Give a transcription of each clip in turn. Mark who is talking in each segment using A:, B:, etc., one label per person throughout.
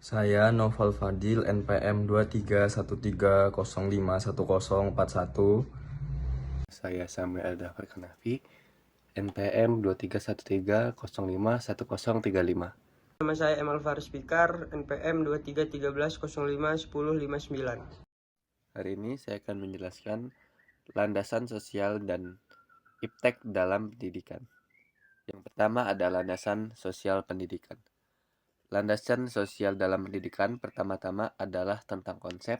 A: Saya Noval Fadil, NPM 2313051041.
B: Saya Samuel Dafar Kanafi, NPM 2313051035.
C: Nama saya Emal Faris Fikar, NPM 2313051059.
B: Hari ini saya akan menjelaskan landasan sosial dan iptek dalam pendidikan. Yang pertama ada landasan sosial pendidikan. Landasan sosial dalam pendidikan pertama-tama adalah tentang konsep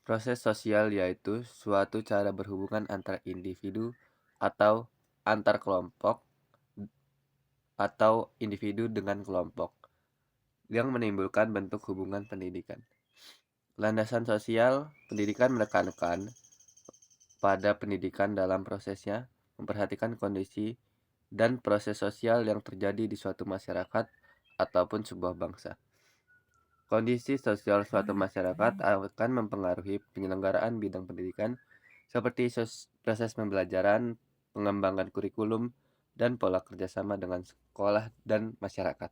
B: proses sosial, yaitu suatu cara berhubungan antara individu atau antar kelompok atau individu dengan kelompok yang menimbulkan bentuk hubungan pendidikan. Landasan sosial pendidikan menekankan pada pendidikan dalam prosesnya memperhatikan kondisi dan proses sosial yang terjadi di suatu masyarakat ataupun sebuah bangsa. Kondisi sosial suatu masyarakat akan mempengaruhi penyelenggaraan bidang pendidikan seperti proses pembelajaran, pengembangan kurikulum, dan pola kerjasama dengan sekolah dan masyarakat.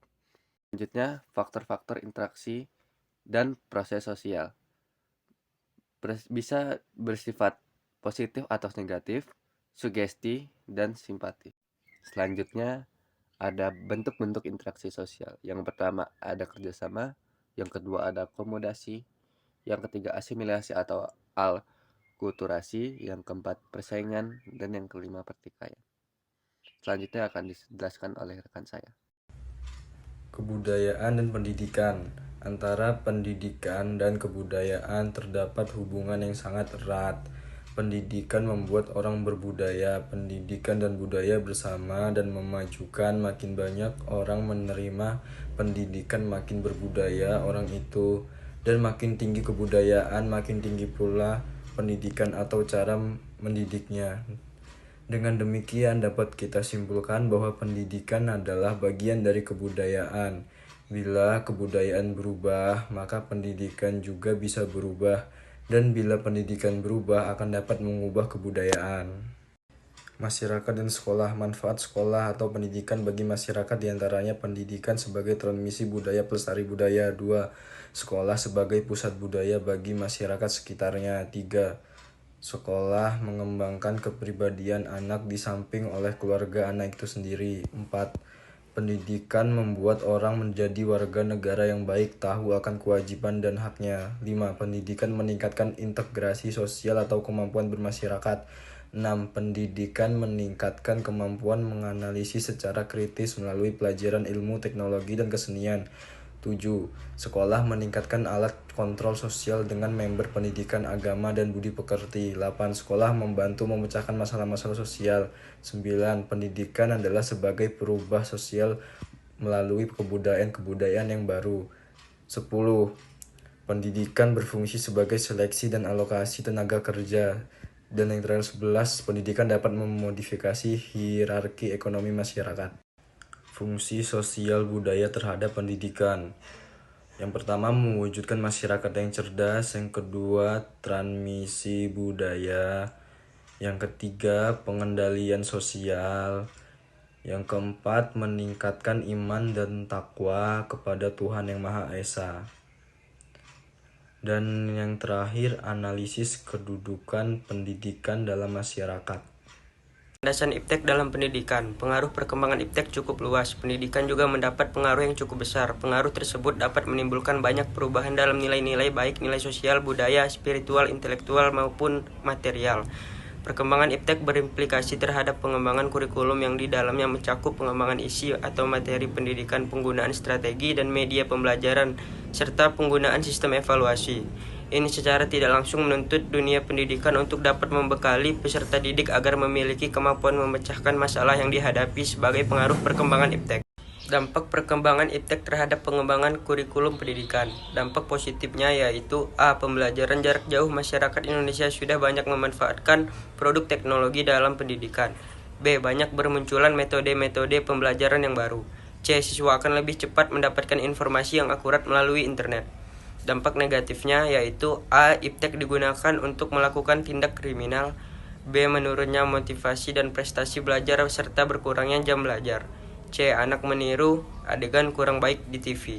B: Selanjutnya, faktor-faktor interaksi dan proses sosial bisa bersifat positif atau negatif, sugesti, dan simpati. Selanjutnya, ada bentuk-bentuk interaksi sosial. Yang pertama ada kerjasama, yang kedua ada akomodasi, yang ketiga asimilasi atau alkulturasi, yang keempat persaingan, dan yang kelima pertikaian. Selanjutnya akan dijelaskan oleh rekan saya.
A: Kebudayaan dan pendidikan. Antara pendidikan dan kebudayaan terdapat hubungan yang sangat erat. Pendidikan membuat orang berbudaya. Pendidikan dan budaya bersama dan memajukan. Makin banyak orang menerima pendidikan, makin berbudaya orang itu. Dan makin tinggi kebudayaan, makin tinggi pula pendidikan atau cara mendidiknya. Dengan demikian dapat kita simpulkan bahwa pendidikan adalah bagian dari kebudayaan. Bila kebudayaan berubah, maka pendidikan juga bisa berubah. Dan bila pendidikan berubah, akan dapat mengubah kebudayaan. Masyarakat dan sekolah. Manfaat sekolah atau pendidikan bagi masyarakat diantaranya pendidikan sebagai transmisi budaya pelestari budaya. 2. Sekolah sebagai pusat budaya bagi masyarakat sekitarnya. 3. Sekolah mengembangkan kepribadian anak di samping oleh keluarga anak itu sendiri. 4. Pendidikan membuat orang menjadi warga negara yang baik, tahu akan kewajiban dan haknya. 5. Pendidikan meningkatkan integrasi sosial atau kemampuan bermasyarakat. 6. Pendidikan meningkatkan kemampuan menganalisis secara kritis melalui pelajaran ilmu, teknologi, dan kesenian. 7. Sekolah meningkatkan alat kontrol sosial dengan member pendidikan agama dan budi pekerti. 8. Sekolah membantu memecahkan masalah-masalah sosial. 9. Pendidikan adalah sebagai perubah sosial melalui kebudayaan yang baru. 10. Pendidikan berfungsi sebagai seleksi dan alokasi tenaga kerja. Dan yang terakhir 11. Pendidikan dapat memodifikasi hierarki ekonomi masyarakat. Fungsi sosial budaya terhadap pendidikan. Yang pertama, mewujudkan masyarakat yang cerdas. Yang kedua, transmisi budaya. Yang ketiga, pengendalian sosial. Yang keempat, meningkatkan iman dan takwa kepada Tuhan Yang Maha Esa. Dan yang terakhir, analisis kedudukan pendidikan dalam masyarakat.
C: Landasan iptek dalam pendidikan. Pengaruh perkembangan iptek cukup luas. Pendidikan juga mendapat pengaruh yang cukup besar. Pengaruh tersebut dapat menimbulkan banyak perubahan dalam nilai-nilai, baik nilai sosial, budaya, spiritual, intelektual, maupun material. Perkembangan iptek berimplikasi terhadap pengembangan kurikulum yang di dalamnya mencakup pengembangan isi atau materi pendidikan, penggunaan strategi dan media pembelajaran, serta penggunaan sistem evaluasi. Ini secara tidak langsung menuntut dunia pendidikan untuk dapat membekali peserta didik agar memiliki kemampuan memecahkan masalah yang dihadapi sebagai pengaruh perkembangan iptek. Dampak perkembangan iptek terhadap pengembangan kurikulum pendidikan. Dampak positifnya yaitu A. Pembelajaran jarak jauh. Masyarakat Indonesia sudah banyak memanfaatkan produk teknologi dalam pendidikan. B. Banyak bermunculan metode-metode pembelajaran yang baru. C. Siswa akan lebih cepat mendapatkan informasi yang akurat melalui internet. Dampak negatifnya yaitu A. Iptek digunakan untuk melakukan tindak kriminal. B. Menurunnya motivasi dan prestasi belajar serta berkurangnya jam belajar. C. Anak meniru adegan kurang baik di TV.